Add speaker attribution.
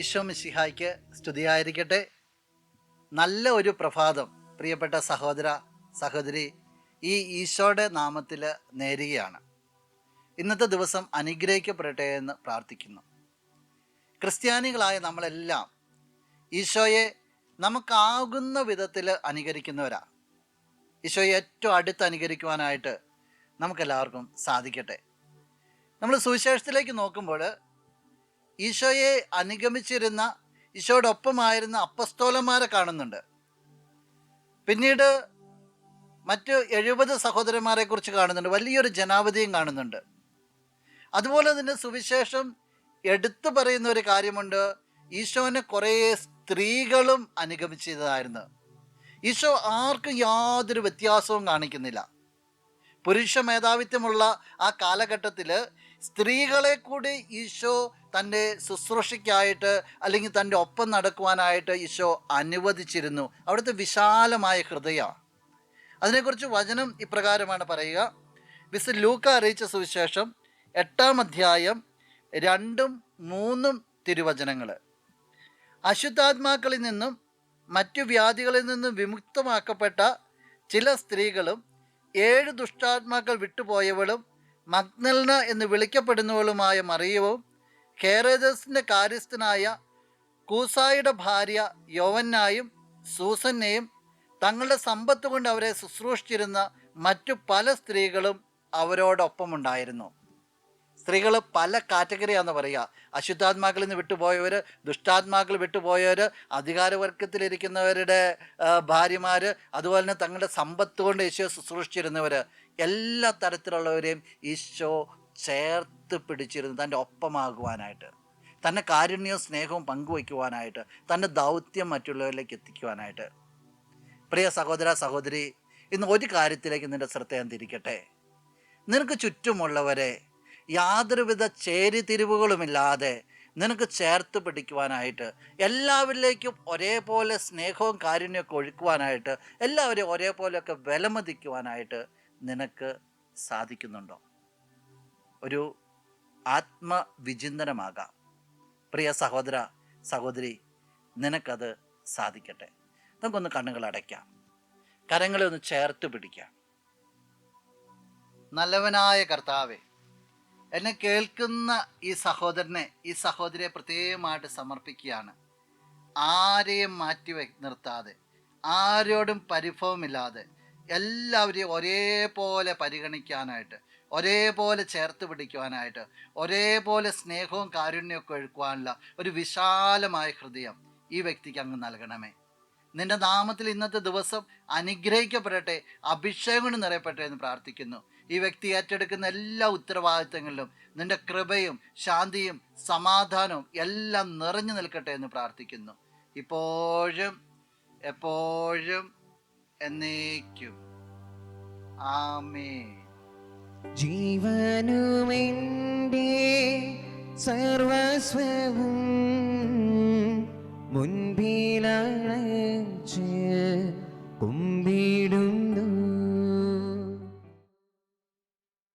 Speaker 1: ഈശോ മിശിഹായ്ക്ക് സ്തുതിയായിരിക്കട്ടെ. നല്ല ഒരു പ്രഭാതം പ്രിയപ്പെട്ട സഹോദര സഹോദരി ഈ ഈശോയുടെ നാമത്തിൽ നേരുകയാണ്. ഇന്നത്തെ ദിവസം അനുഗ്രഹിക്കപ്പെടട്ടെ എന്ന് പ്രാർത്ഥിക്കുന്നു. ക്രിസ്ത്യാനികളായ നമ്മളെല്ലാം ഈശോയെ നമുക്കാകുന്ന വിധത്തിൽ അനുകരിക്കുന്നവരാണ്. ഈശോയെ ഏറ്റവും അടുത്ത് അനുകരിക്കുവാനായിട്ട് നമുക്കെല്ലാവർക്കും സാധിക്കട്ടെ. നമ്മൾ സുവിശേഷത്തിലേക്ക് നോക്കുമ്പോൾ ഈശോയെ അനുഗമിച്ചിരുന്ന, ഈശോയോടൊപ്പമായിരുന്ന അപ്പസ്തോലന്മാരെ കാണുന്നുണ്ട്. പിന്നീട് മറ്റ് 70 സഹോദരന്മാരെ കുറിച്ച് കാണുന്നുണ്ട്. വലിയൊരു ജനാവധിയും കാണുന്നുണ്ട്. അതുപോലെ തന്നെ സുവിശേഷം എടുത്തു പറയുന്ന ഒരു കാര്യമുണ്ട്. ഈശോനെ കുറേ സ്ത്രീകളും അനുഗമിച്ചതായിരുന്നു. ഈശോ ആർക്കും യാതൊരു വ്യത്യാസവും കാണിക്കുന്നില്ല. പുരുഷ മേധാവിത്വമുള്ള ആ കാലഘട്ടത്തിൽ സ്ത്രീകളെ കൂടി ഈശോ തൻ്റെ ശുശ്രൂഷയ്ക്കായിട്ട് അല്ലെങ്കിൽ തൻ്റെ ഒപ്പം നടക്കുവാനായിട്ട് ഈശോ അനുവദിച്ചിരുന്നു. അവിടുത്തെ വിശാലമായ ഹൃദയമാണ്. അതിനെക്കുറിച്ച് വചനം ഇപ്രകാരമാണ് പറയുക. വിശുദ്ധ ലൂക്ക അറിയിച്ച സുവിശേഷം 8-ാം അധ്യായം 2-3 തിരുവചനങ്ങൾ. അശുദ്ധാത്മാക്കളിൽ നിന്നും മറ്റു വ്യാധികളിൽ നിന്നും വിമുക്തമാക്കപ്പെട്ട ചില സ്ത്രീകളും 7 ദുഷ്ടാത്മാക്കൾ വിട്ടുപോയവളും മഗ്ദലന എന്ന് വിളിക്കപ്പെടുന്നവളുമായ മറിയവും ഹേരോദസിൻ്റെ കാര്യസ്ഥനായ കൂസായുടെ ഭാര്യ യോവന്നായും സൂസന്നയും തങ്ങളുടെ സമ്പത്ത് കൊണ്ട് അവരെ ശുശ്രൂഷിച്ചിരുന്ന മറ്റു പല സ്ത്രീകളും അവരോടൊപ്പമുണ്ടായിരുന്നു. സ്ത്രീകൾ പല കാറ്റഗറിയാണെന്ന് പറയുക. അശുദ്ധാത്മാക്കളിൽ നിന്ന് വിട്ടുപോയവർ, ദുഷ്ടാത്മാക്കൾ വിട്ടുപോയവർ, അധികാരവർഗത്തിലിരിക്കുന്നവരുടെ ഭാര്യമാർ, അതുപോലെ തന്നെ തങ്ങളുടെ സമ്പത്ത് കൊണ്ട് ഈശോ ശുശ്രൂഷിച്ചിരുന്നവർ, എല്ലാ തരത്തിലുള്ളവരെയും ഈശോ ചേർത്ത് പിടിച്ചിരുന്നു തൻ്റെ ഒപ്പമാകുവാനായിട്ട്, തൻ്റെ കാരുണ്യവും സ്നേഹവും പങ്കുവയ്ക്കുവാനായിട്ട്, തൻ്റെ ദൗത്യം മറ്റുള്ളവരിലേക്ക് എത്തിക്കുവാനായിട്ട്. പ്രിയ സഹോദര സഹോദരി, ഇന്ന് ഒരു കാര്യത്തിലേക്ക് നിൻ്റെ ശ്രദ്ധ ഞാൻ തിരിക്കട്ടെ. നിനക്ക് ചുറ്റുമുള്ളവരെ യാതൊരുവിധ ചേരിതിരിവുകളുമില്ലാതെ നിനക്ക് ചേർത്ത് പിടിക്കുവാനായിട്ട്, എല്ലാവരിലേക്കും ഒരേപോലെ സ്നേഹവും കാരുണ്യമൊക്കെ ഒഴുക്കുവാനായിട്ട്, എല്ലാവരെയും ഒരേപോലെയൊക്കെ വിലമതിക്കുവാനായിട്ട് നിനക്ക് സാധിക്കുന്നുണ്ടോ? ഒരു ആത്മവിചിന്തനമാകാം. പ്രിയ സഹോദര സഹോദരി, നിനക്കത് സാധിക്കട്ടെ. നമുക്കൊന്ന് കണ്ണുകൾ അടയ്ക്കാം, കരങ്ങളെ ഒന്ന് ചേർത്ത് പിടിക്കാം. നല്ലവനായ കർത്താവേ, എന്നെ കേൾക്കുന്ന ഈ സഹോദരനെ, ഈ സഹോദരിയെ പ്രത്യേകമായിട്ട് സമർപ്പിക്കുകയാണ്. ആരെയും മാറ്റി നിർത്താതെ, ആരോടും പരിഭവമില്ലാതെ എല്ലാവരെയും ഒരേപോലെ പരിഗണിക്കാനായിട്ട്, ഒരേപോലെ ചേർത്ത് പിടിക്കുവാനായിട്ട്, ഒരേപോലെ സ്നേഹവും കാരുണ്യമൊക്കെ ഒഴുക്കുവാനുള്ള ഒരു വിശാലമായ ഹൃദയം ഈ വ്യക്തിക്ക് അങ്ങ് നൽകണമേ. നിൻ്റെ നാമത്തിൽ ഇന്നത്തെ ദിവസം അനുഗ്രഹിക്കപ്പെടട്ടെ, അഭിഷേകം കൊണ്ട് നിറയപ്പെട്ടെ എന്ന് പ്രാർത്ഥിക്കുന്നു. ഈ വ്യക്തി ഏറ്റെടുക്കുന്ന എല്ലാ ഉത്തരവാദിത്തങ്ങളിലും നിൻ്റെ കൃപയും ശാന്തിയും സമാധാനവും എല്ലാം നിറഞ്ഞു നിൽക്കട്ടെ എന്ന് പ്രാർത്ഥിക്കുന്നു. ഇപ്പോഴും എപ്പോഴും എന്നേക്കും. ആമേൻ.
Speaker 2: ജീവനുമെൻ്റെ സർവസ്വവും മുൻപിലണച്ച്